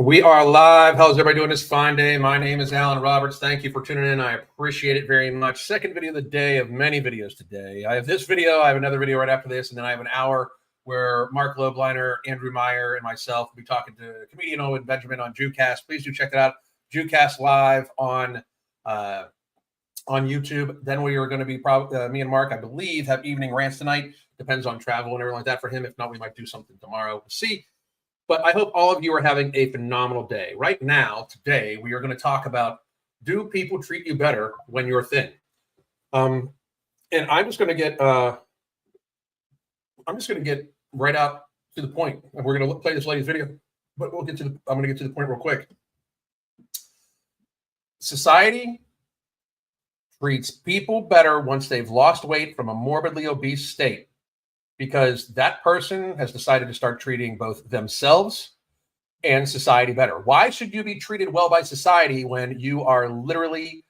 We are live. How's everybody doing this fine day? My name is Alan Roberts. Thank you for tuning in. I appreciate it very much. Second video of the day of many videos today. I have this video. I have another video right after this, and then I have an hour where Mark Lobliner, Andrew Meyer, and myself will be talking to comedian Owen Benjamin on Jewcast. Please do check that out. Jewcast live on YouTube. Then we are going to be probably me and Mark, I believe, have evening rants tonight. Depends on travel and everything like that for him. If not, we might do something tomorrow. We'll see. But I hope all of you are having a phenomenal day. Right now, today, we are going to talk about, do people treat you better when you're thin? And I'm just going to get right out to the point. And we're going to play this lady's video, but I'm going to get to the point real quick. Society treats people better once they've lost weight from a morbidly obese state, because that person has decided to start treating both themselves and society better. Why should you be treated well by society when you are literally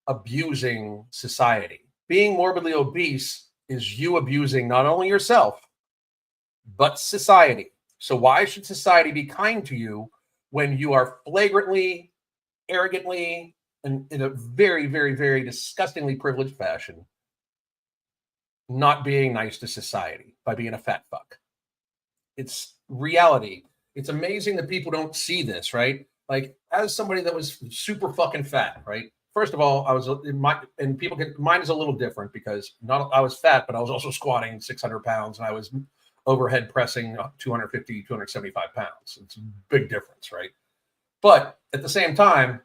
abusing society? Being morbidly obese is you abusing not only yourself, but society. So why should society be kind to you when you are flagrantly, arrogantly, and in a very, very, very disgustingly privileged fashion, not being nice to society by being a fat fuck? It's reality. It's amazing that people don't see this, right? Like, as somebody that was super fucking fat, right? First of all, mine is a little different because I was fat, but I was also squatting 600 pounds and I was overhead pressing 250, 275 pounds. It's a big difference, right? But at the same time,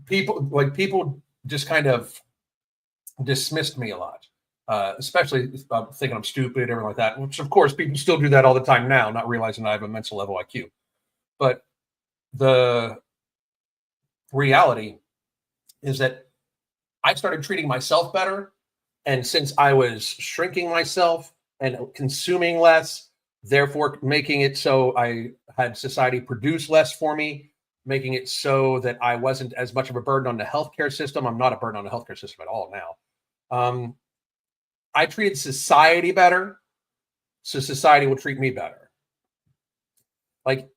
people just kind of dismissed me a lot, especially thinking I'm stupid, everything like that, which of course people still do that all the time now, not realizing I have a mental level IQ. But the reality is that I started treating myself better. And since I was shrinking myself and consuming less, therefore making it so I had society produce less for me, making it so that I wasn't as much of a burden on the healthcare system. I'm not a burden on the healthcare system at all now. I treated society better, so society will treat me better. Like,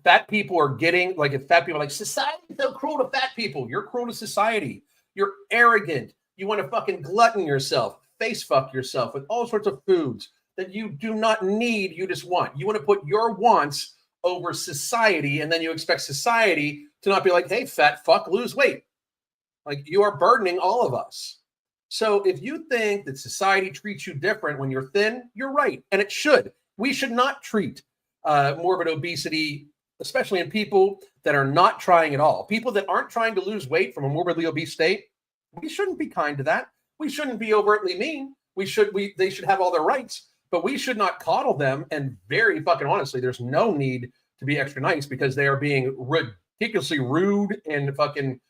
fat people are getting, if fat people are like, society is so cruel to fat people. You're cruel to society. You're arrogant. You want to fucking glutton yourself, face fuck yourself with all sorts of foods that you do not need, you just want. You want to put your wants over society, and then you expect society to not be like, hey, fat fuck, lose weight. Like, you are burdening all of us. So if you think that society treats you different when you're thin, you're right. And it should. We should not treat morbid obesity, especially in people that are not trying at all. People that aren't trying to lose weight from a morbidly obese state, we shouldn't be kind to that. We shouldn't be overtly mean. They should have all their rights, but we should not coddle them. And very fucking honestly, there's no need to be extra nice because they are being ridiculously rude and fucking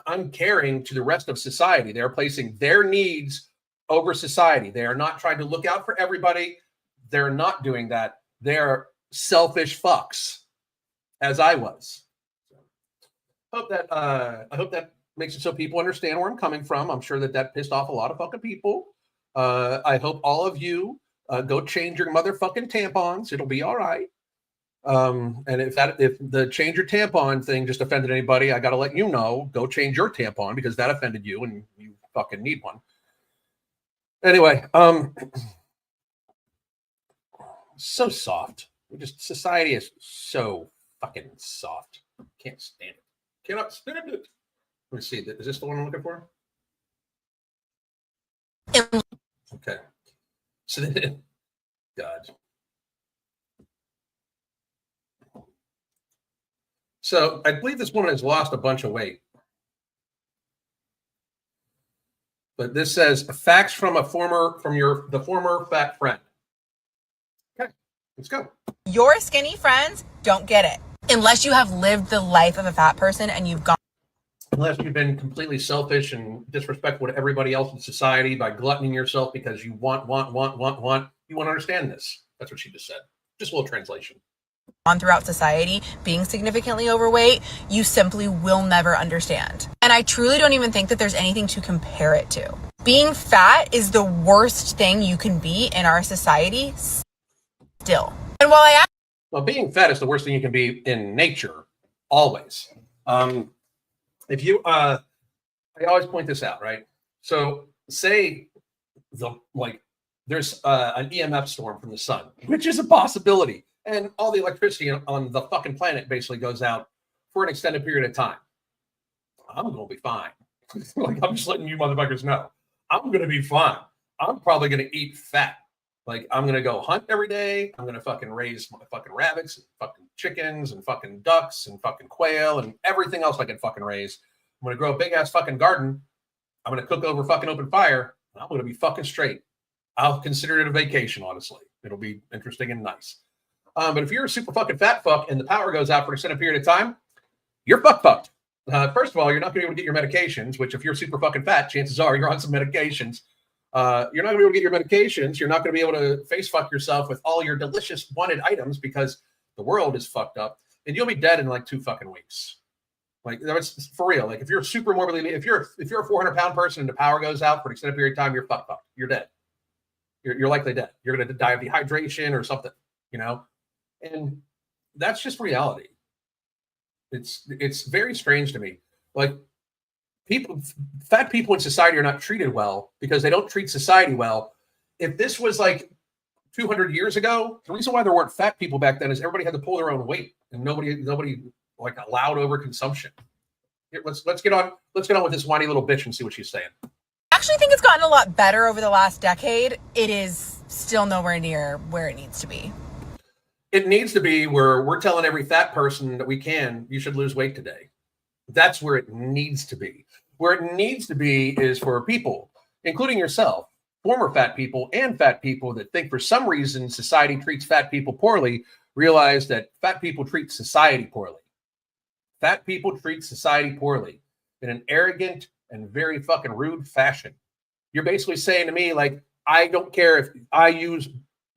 uncaring to the rest of society. They are placing their needs over society. They are not trying to look out for everybody. They're not doing that. They're selfish fucks, as I was. I hope that makes it so people understand where I'm coming from. I'm sure that pissed off a lot of fucking people. I hope all of you go change your motherfucking tampons. It'll be all right. And if the change your tampon thing just offended anybody, I got to let you know, go change your tampon because that offended you and you fucking need one. Anyway, so soft. Society is so fucking soft. Can't stand it. Cannot stand it. Let me see. Is this the one I'm looking for? Okay. So God. So I believe this woman has lost a bunch of weight. But this says facts from the former fat friend. Okay, let's go. Your skinny friends don't get it. Unless you have lived the life of a fat person and you've gone. Unless you've been completely selfish and disrespectful to everybody else in society by gluttoning yourself because you want. You won't understand this. That's what she just said. Just a little translation. On throughout society, being significantly overweight, you simply will never understand. And I truly don't even think that there's anything to compare it to. Being fat is the worst thing you can be in our society still. And while I Well, being fat is the worst thing you can be in nature, always. If you, I always point this out, right? So say there's an EMF storm from the sun, which is a possibility, and all the electricity on the fucking planet basically goes out for an extended period of time. I'm gonna be fine. Like, I'm just letting you motherfuckers know, I'm gonna be fine. I'm probably gonna eat fat. Like, I'm gonna go hunt every day. I'm gonna fucking raise my fucking rabbits, and fucking chickens, and fucking ducks, and fucking quail, and everything else I can fucking raise. I'm gonna grow a big ass fucking garden. I'm gonna cook over fucking open fire. And I'm gonna be fucking straight. I'll consider it a vacation, honestly. It'll be interesting and nice. But if you're a super fucking fat fuck and the power goes out for an extended period of time, you're fucked. First of all, you're not going to be able to get your medications, which if you're super fucking fat, chances are you're on some medications. You're not going to be able to get your medications. You're not going to be able to face fuck yourself with all your delicious wanted items because the world is fucked up, and you'll be dead in like 2 fucking weeks. Like, that's for real. Like, if you're super morbidly, if you're a 400-pound person and the power goes out for an extended period of time, you're fucked up. You're dead. You're likely dead. You're going to die of dehydration or something, and that's just reality. It's very strange to me. Like, fat people in society are not treated well because they don't treat society well. If this was like 200 years ago, the reason why there weren't fat people back then is everybody had to pull their own weight, and nobody like allowed overconsumption. Here, let's get on with this whiny little bitch and see what she's saying. I actually think it's gotten a lot better over the last decade. It is still nowhere near where it needs to be. It needs to be where we're telling every fat person that we can, you should lose weight today. That's where it needs to be. Where it needs to be is for people, including yourself, former fat people and fat people that think for some reason society treats fat people poorly, realize that fat people treat society poorly. Fat people treat society poorly in an arrogant and very fucking rude fashion. You're basically saying to me, like, I don't care if I use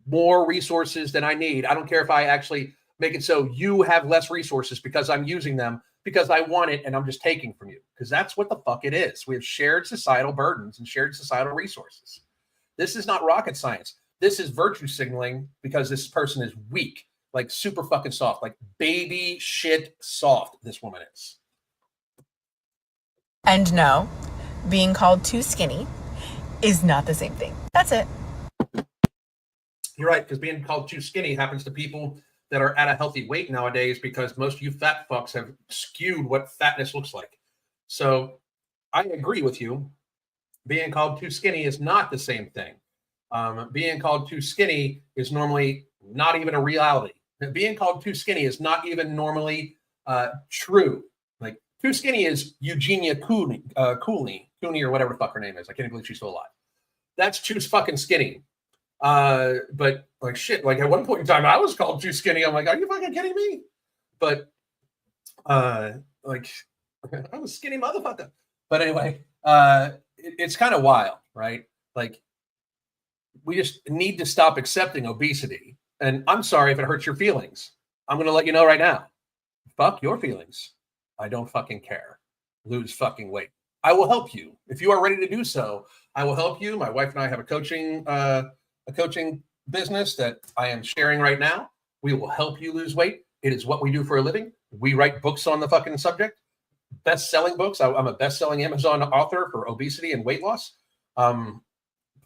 more resources than I need. I don't care if I actually make it so you have less resources because I'm using them because I want it and I'm just taking from you. Because that's what the fuck it is. We have shared societal burdens and shared societal resources. This is not rocket science. This is virtue signaling because this person is weak, like super fucking soft, like baby shit soft. This woman is. And no, being called too skinny is not the same thing. That's it. You're right, because being called too skinny happens to people that are at a healthy weight nowadays because most of you fat fucks have skewed what fatness looks like. So I agree with you. Being called too skinny is not the same thing. Being called too skinny is normally not even a reality. Being called too skinny is not even normally true. Like, too skinny is Eugenia Cooney or whatever the fuck her name is. I can't believe she's still alive. That's too fucking skinny. But like shit, like at one point in time, I was called too skinny. I'm like, are you fucking kidding me? But like, I'm a skinny motherfucker. But anyway, it's kind of wild, right? Like, we just need to stop accepting obesity. And I'm sorry if it hurts your feelings. I'm going to let you know right now. Fuck your feelings. I don't fucking care. Lose fucking weight. I will help you. If you are ready to do so, I will help you. My wife and I have a coaching business that I am sharing right now. We will help you lose weight. It is what we do for a living. We write books on the fucking subject, best-selling books. I'm a best-selling Amazon author for obesity and weight loss.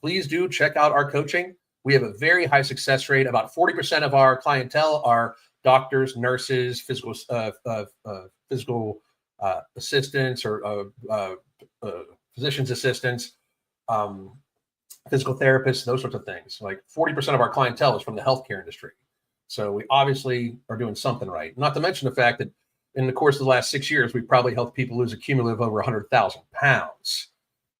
Please do check out our coaching. We have a very high success rate. About 40% of our clientele are doctors, nurses, physical assistants or physician's assistants, physical therapists, those sorts of things. Like 40% of our clientele is from the healthcare industry. So we obviously are doing something right. Not to mention the fact that in the course of the last 6 years, we've probably helped people lose a cumulative over 100,000 pounds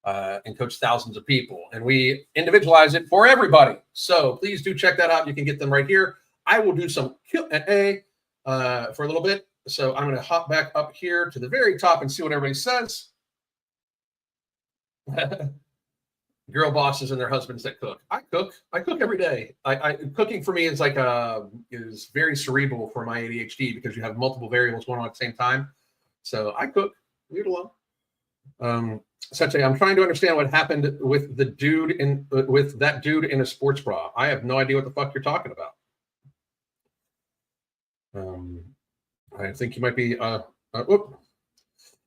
and coach thousands of people. And we individualize it for everybody. So please do check that out. You can get them right here. I will do some Q&A for a little bit. So I'm going to hop back up here to the very top and see what everybody says. Girl bosses and their husbands that cook. I cook every day. Cooking for me is like is very cerebral for my ADHD because you have multiple variables going on at the same time. So I cook. Leave it alone. Essentially, I'm trying to understand what happened with the dude with that dude in a sports bra. I have no idea what the fuck you're talking about. I think you might be.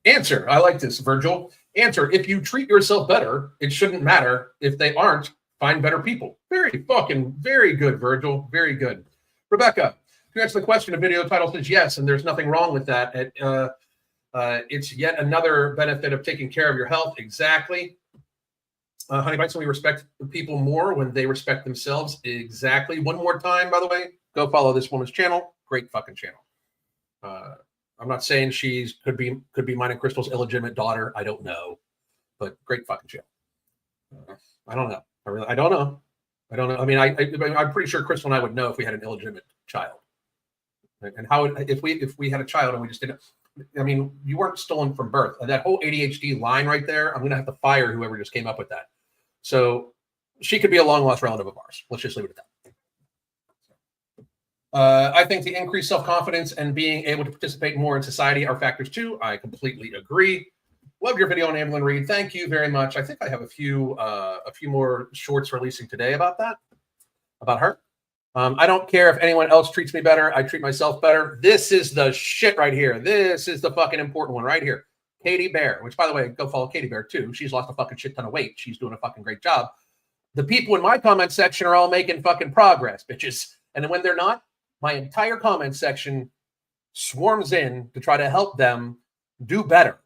Answer. I like this, Virgil. Answer. If you treat yourself better, it shouldn't matter. If they aren't, find better people. Very good, Virgil. Very good. Rebecca, to answer the question, the video title says yes, and there's nothing wrong with that. It's yet another benefit of taking care of your health. Exactly. Honey Bites, we respect people more when they respect themselves. Exactly. One more time, by the way, go follow this woman's channel. Great fucking channel. I'm not saying she's could be mine and Crystal's illegitimate daughter. I don't know, but great fucking channel. I don't know. I don't know. I mean, I'm pretty sure Crystal and I would know if we had an illegitimate child, and how if we had a child and we just didn't. I mean, you weren't stolen from birth. That whole ADHD line right there, I'm going to have to fire whoever just came up with that. So she could be a long lost relative of ours. Let's just leave it at that. I think the increased self-confidence and being able to participate more in society are factors too. I completely agree. Love your video on Amberlyn Reed. Thank you very much. I think I have a few more shorts releasing today about that, about her. I don't care if anyone else treats me better. I treat myself better. This is the shit right here. This is the fucking important one right here. Katie Bear, which, by the way, go follow Katie Bear too. She's lost a fucking shit ton of weight. She's doing a fucking great job. The people in my comment section are all making fucking progress, bitches. And then when they're not, my entire comment section swarms in to try to help them do better.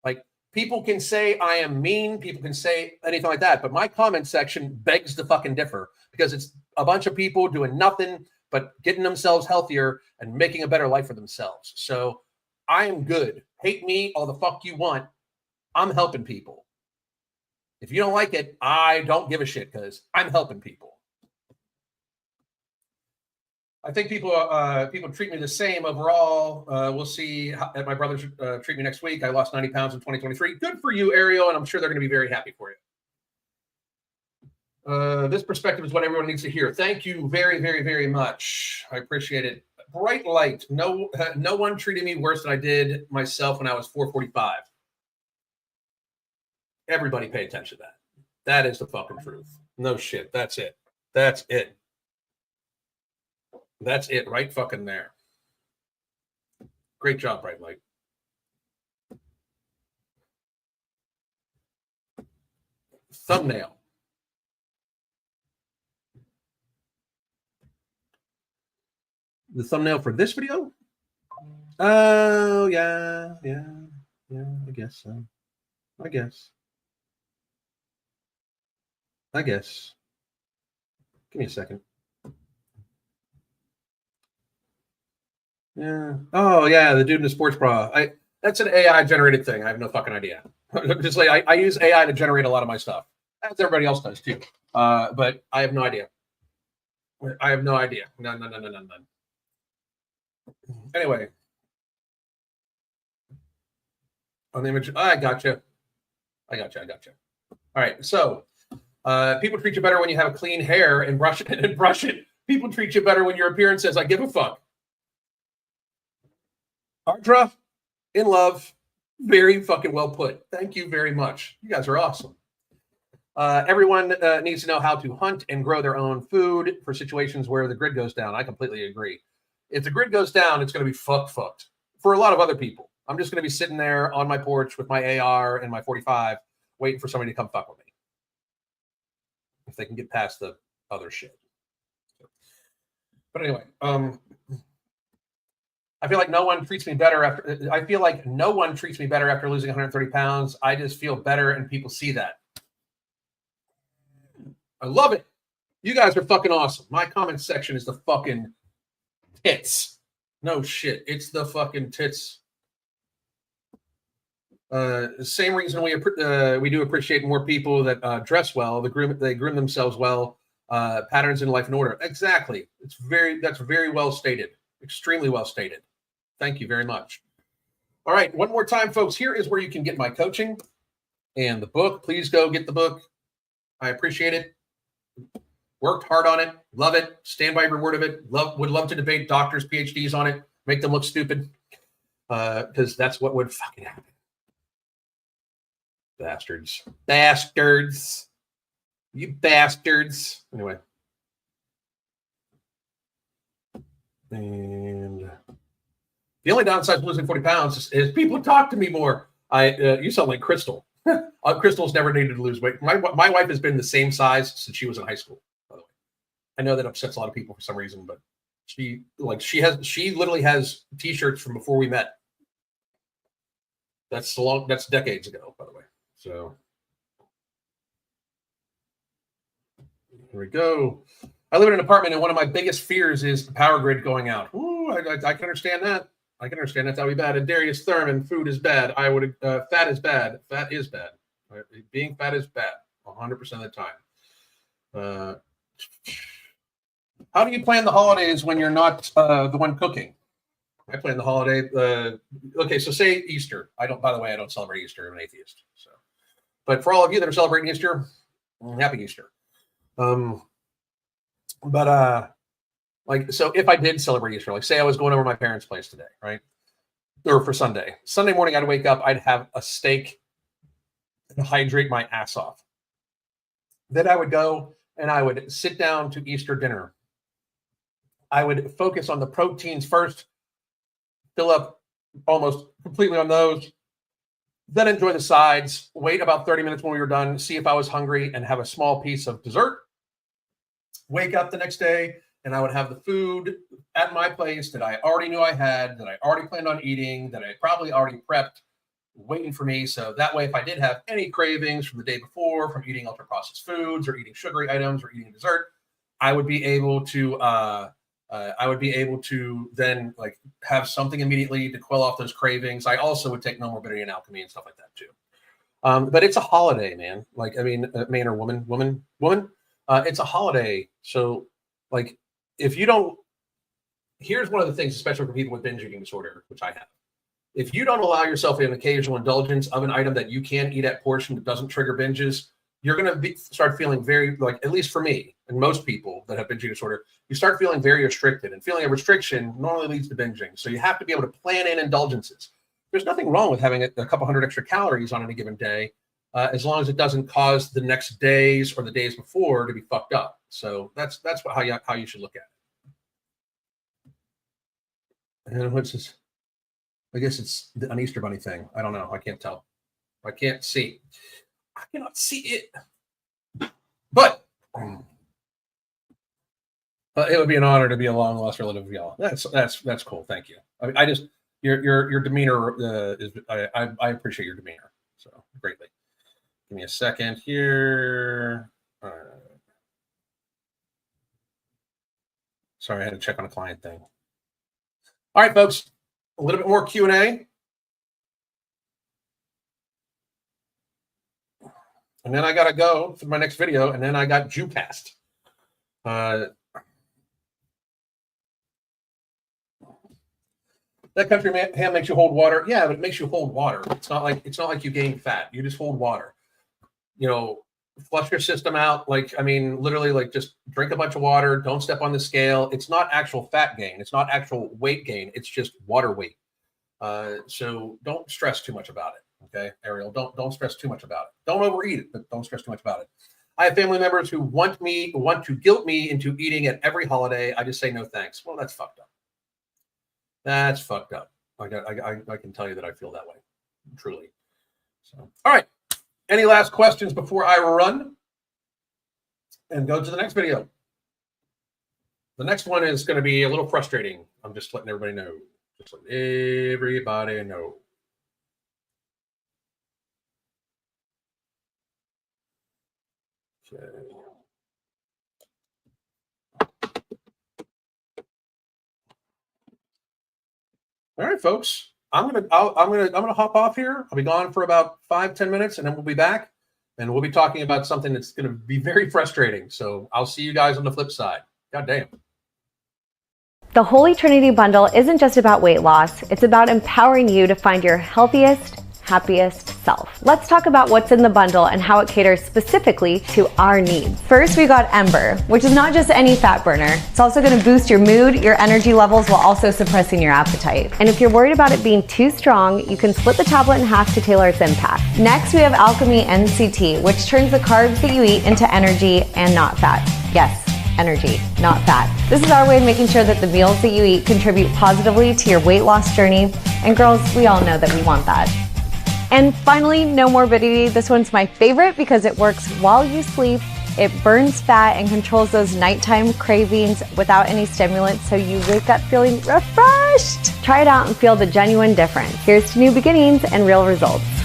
Like, people can say I am mean. People can say anything like that. But my comment section begs to fucking differ because it's a bunch of people doing nothing but getting themselves healthier and making a better life for themselves. So I am good. Hate me all the fuck you want. I'm helping people. If you don't like it, I don't give a shit because I'm helping people. I think people treat me the same overall. We'll see how my brothers treat me next week. I lost 90 pounds in 2023. Good for you, Ariel, and I'm sure they're going to be very happy for you. This perspective is what everyone needs to hear. Thank you very, very, very much. I appreciate it. Bright light. No one treated me worse than I did myself when I was 445. Everybody pay attention to that. That is the fucking truth. No shit. That's it. That's it. That's it right fucking there. Great job, Bright Light. Thumbnail. The thumbnail for this video? Oh, yeah, I guess so. I guess. Give me a second. Yeah. Oh, yeah, the dude in the sports bra. That's an AI generated thing. I have no fucking idea. Just like I use AI to generate a lot of my stuff, as everybody else does too. But I have no idea. None. Anyway, on the image, I gotcha. All right, so people treat you better when you have clean hair and brush it. People treat you better when your appearance says, "I give a fuck." Ardra, in love, very fucking well put. Thank you very much. You guys are awesome. Everyone needs to know how to hunt and grow their own food for situations where the grid goes down. I completely agree. If the grid goes down, it's going to be fucked for a lot of other people. I'm just going to be sitting there on my porch with my AR and my 45 waiting for somebody to come fuck with me. If they can get past the other shit. But anyway, I feel like no one treats me better after losing 130 pounds. I just feel better and people see that. I love it. You guys are fucking awesome. My comment section is the fucking tits. No shit. It's the fucking tits. Same reason we do appreciate more people that dress well. They groom themselves well. Patterns in life and order. Exactly. That's very well stated. Extremely well stated. Thank you very much. All right. One more time, folks. Here is where you can get my coaching and the book. Please go get the book. I appreciate it. Worked hard on it. Love it. Stand by every word of it. Would love to debate doctors, PhDs on it. Make them look stupid. Because that's what would fucking happen. Bastards. You bastards. Anyway. And The only downside to losing 40 pounds is people talk to me more. You sound like Crystal. Crystal's never needed to lose weight. My wife has been the same size since she was in high school, by the way. I know that upsets a lot of people for some reason, but she literally has t-shirts from before we met. That's decades ago, by the way. So here we go. I live in an apartment, and one of my biggest fears is the power grid going out. Ooh, I can understand that. I can understand that would be bad. And Darius Thurman, food is bad. Fat is bad. Fat is bad. Right? Being fat is bad 100% of the time. How do you plan the holidays when you're not the one cooking? I plan the holiday. Okay, so say Easter. By the way, I don't celebrate Easter. I'm an atheist. So, but for all of you that are celebrating Easter, happy Easter. So if I did celebrate Easter, like say I was going over to my parents' place today, right? Or for Sunday morning, I'd wake up, I'd have a steak and hydrate my ass off. Then I would go and I would sit down to Easter dinner. I would focus on the proteins first, fill up almost completely on those, then enjoy the sides, wait about 30 minutes when we were done, see if I was hungry, and have a small piece of dessert. Wake up the next day, and I would have the food at my place that I already knew I had, that I already planned on eating, that I probably already prepped, waiting for me. So that way, if I did have any cravings from the day before, from eating ultra-processed foods or eating sugary items or eating dessert, I would be able to then like have something immediately to quell off those cravings. I also would take no morbidity and alchemy and stuff like that too. But it's a holiday, man. Like, I mean, man or woman. It's a holiday. So like, if you don't, here's one of the things, especially for people with binge eating disorder, which I have. If you don't allow yourself an occasional indulgence of an item that you can eat at portion that doesn't trigger binges, you're going to start feeling very, like, at least for me and most people that have binge eating disorder, you start feeling very restricted, and feeling a restriction normally leads to binging. So you have to be able to plan in indulgences. There's nothing wrong with having a couple hundred extra calories on any given day, as long as it doesn't cause the next days or the days before to be fucked up. So that's how you should look at it. And what's this? I guess it's an Easter Bunny thing. I don't know. I can't tell. I can't see. I cannot see it. But it would be an honor to be a long lost relative of y'all. That's cool. Thank you. I just your demeanor is I appreciate your demeanor so greatly. Give me a second here. Sorry, I had to check on a client thing. All right, folks. A little bit more Q&A. And then I got to go for my next video. And then I got Jewcast. That country ham makes you hold water. Yeah, but it makes you hold water. It's not like you gain fat. You just hold water. You know, flush your system out. Like, I mean, literally, like, just drink a bunch of water. Don't step on the scale. It's not actual fat gain. It's not actual weight gain. It's just water weight. So don't stress too much about it. Okay, Ariel, don't stress too much about it. Don't overeat it, but don't stress too much about it. I have family members who want to guilt me into eating at every holiday. I just say no thanks. Well, that's fucked up. That's fucked up. I can tell you that I feel that way, truly. So, all right. Any last questions before I run and go to the next video? The next one is going to be a little frustrating. I'm just letting everybody know. Just letting everybody know. Okay. All right, folks. I'm gonna hop off here. I'll be gone for about 5-10 minutes, and then we'll be back, and we'll be talking about something that's going to be very frustrating. So I'll see you guys on the flip side. God damn. The Holy Trinity Bundle isn't just about weight loss. It's about empowering you to find your healthiest, happiest self. Let's talk about what's in the bundle and how it caters specifically to our needs. First, we got Ember, which is not just any fat burner. It's also going to boost your mood, your energy levels, while also suppressing your appetite. And if you're worried about it being too strong, you can split the tablet in half to tailor its impact. Next, we have Alchemy NCT, which turns the carbs that you eat into energy and not fat. Yes, energy, not fat. This is our way of making sure that the meals that you eat contribute positively to your weight loss journey. And girls, we all know that we want that. And finally, no morbidity. This one's my favorite because it works while you sleep. It burns fat and controls those nighttime cravings without any stimulants, so you wake up feeling refreshed. Try it out and feel the genuine difference. Here's to new beginnings and real results.